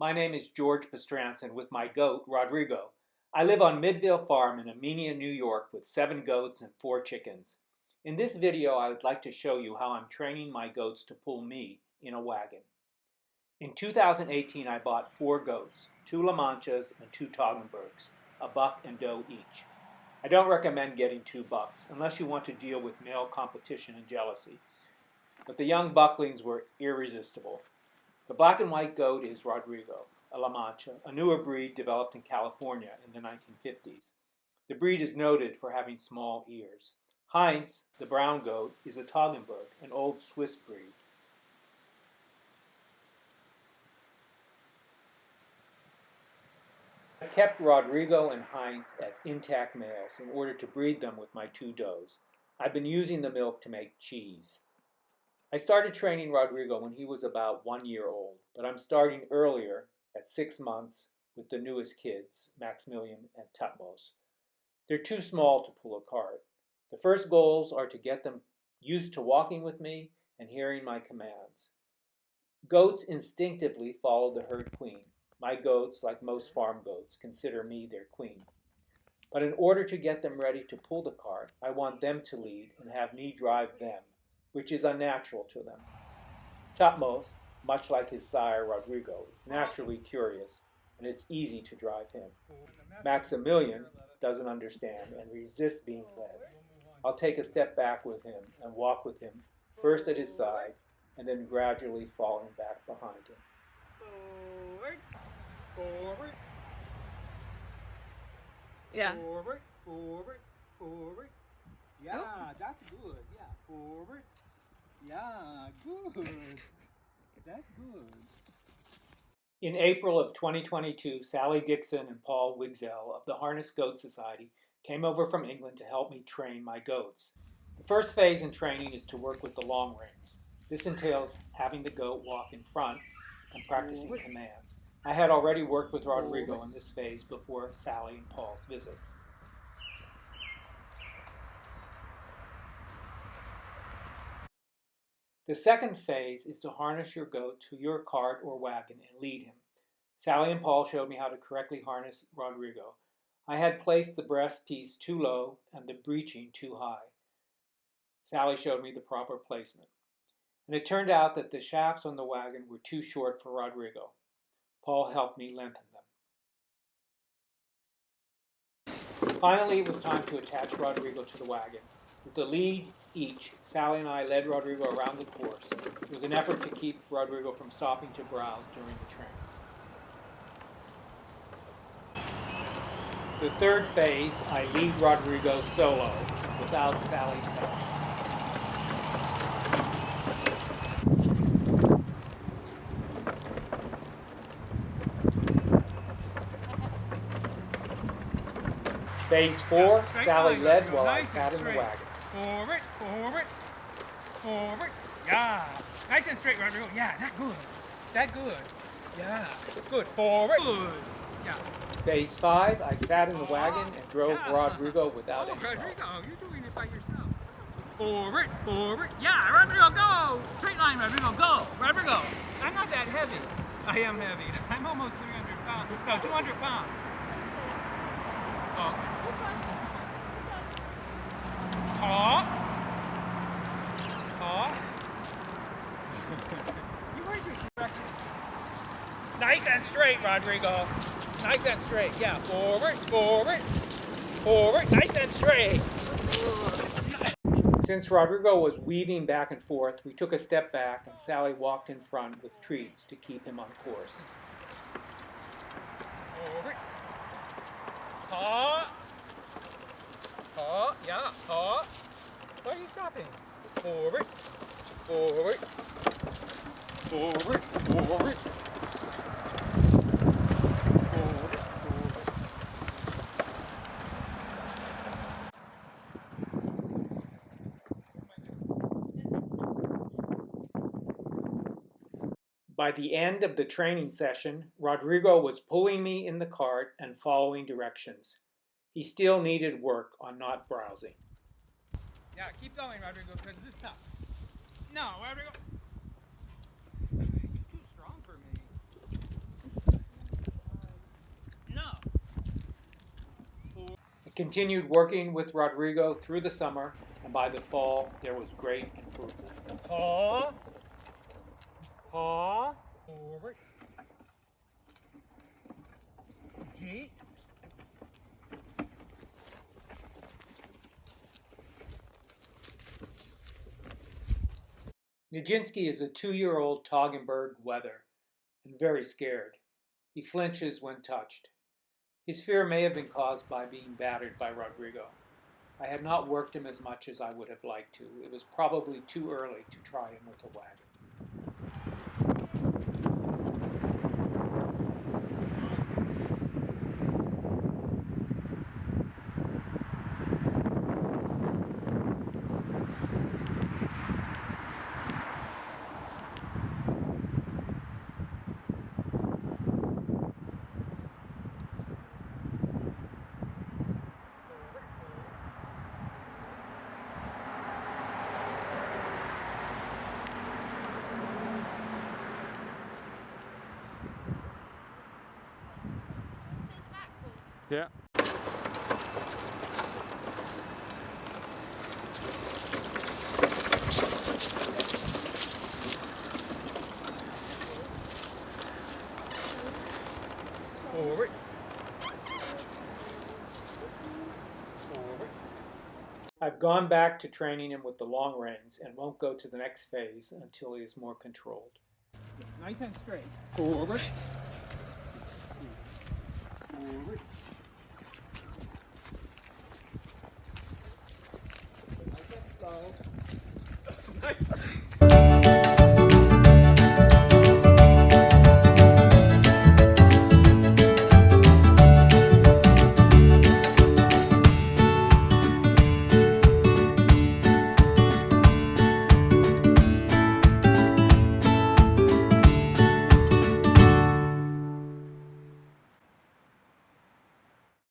My name is George Pastranson with my goat, Rodrigo. I live on Midville Farm in Amenia, New York with 7 goats and 4 chickens. In this video, I would like to show you how I'm training my goats to pull me in a wagon. In 2018, I bought 4 goats, 2 La Manchas and 2 Toggenburgs, a buck and doe each. I don't recommend getting 2 bucks unless you want to deal with male competition and jealousy, but the young bucklings were irresistible. The black and white goat is Rodrigo, a La Mancha, a newer breed developed in California in the 1950s. The breed is noted for having small ears. Heinz, the brown goat, is a Toggenburg, an old Swiss breed. I kept Rodrigo and Heinz as intact males in order to breed them with my 2 does. I've been using the milk to make cheese. I started training Rodrigo when he was about 1 year old, but I'm starting earlier at 6 months with the newest kids, Maximilian and Tutmos. They're too small to pull a cart. The first goals are to get them used to walking with me and hearing my commands. Goats instinctively follow the herd queen. My goats, like most farm goats, consider me their queen. But in order to get them ready to pull the cart, I want them to lead and have me drive them, which is unnatural to them. Tutmos, much like his sire Rodrigo, is naturally curious, and it's easy to drive him. Maximilian doesn't understand and resists being led. I'll take a step back with him and walk with him, first at his side, and then gradually falling back behind him. Forward, forward. Yeah. Forward, forward, forward. Yeah, that's good. Yeah, forward. Yeah, good. That's good. In April of 2022, Sally Dixon and Paul Wigzell of the Harness Goat Society came over from England to help me train my goats. The first phase in training is to work with the long reins. This entails having the goat walk in front and practicing commands. I had already worked with Rodrigo in this phase before Sally and Paul's visit. The second phase is to harness your goat to your cart or wagon and lead him. Sally and Paul showed me how to correctly harness Rodrigo. I had placed the breast piece too low and the breeching too high. Sally showed me the proper placement. And it turned out that the shafts on the wagon were too short for Rodrigo. Paul helped me lengthen them. Finally, it was time to attach Rodrigo to the wagon. With the lead each, Sally and I led Rodrigo around the course. It was an effort to keep Rodrigo from stopping to browse during the training. The third phase, I lead Rodrigo solo, without Sally's help. Phase 4, Sally led while I sat in the wagon. Forward, forward, forward. Yeah. Nice and straight, Rodrigo. Yeah, that good. That good. Yeah. Good. Forward. Good. Yeah. Phase 5, I sat in the wagon and drove Rodrigo without any help. Rodrigo, you're doing it by yourself. Forward, forward. Yeah, Rodrigo, go. Straight line, Rodrigo, go. Rodrigo, I'm not that heavy. I am heavy. I'm almost 300 pounds. No, 200 pounds. Oh. You heard your directions. Nice and straight, Rodrigo. Nice and straight. Yeah, forward, forward, forward. Nice and straight. Since Rodrigo was weaving back and forth, we took a step back and Sally walked in front with treats to keep him on course. Forward. Yeah, Why are you stopping? Forward, forward, forward, forward, forward, forward. By the end of the training session, Rodrigo was pulling me in the cart and following directions. He still needed work on not browsing. Yeah, keep going, Rodrigo, because this is tough. No, Rodrigo. You're too strong for me. continued working with Rodrigo through the summer, and by the fall, there was great improvement. Paw. Paw. Forward. Gate. Nijinsky is a 2-year-old Toggenburg wether and very scared. He flinches when touched. His fear may have been caused by being battered by Rodrigo. I had not worked him as much as I would have liked to. It was probably too early to try him with a wagon. Yeah. Forward. Forward. I've gone back to training him with the long reins and won't go to the next phase until he is more controlled. Nice and straight. Forward. Forward. Nice and slow.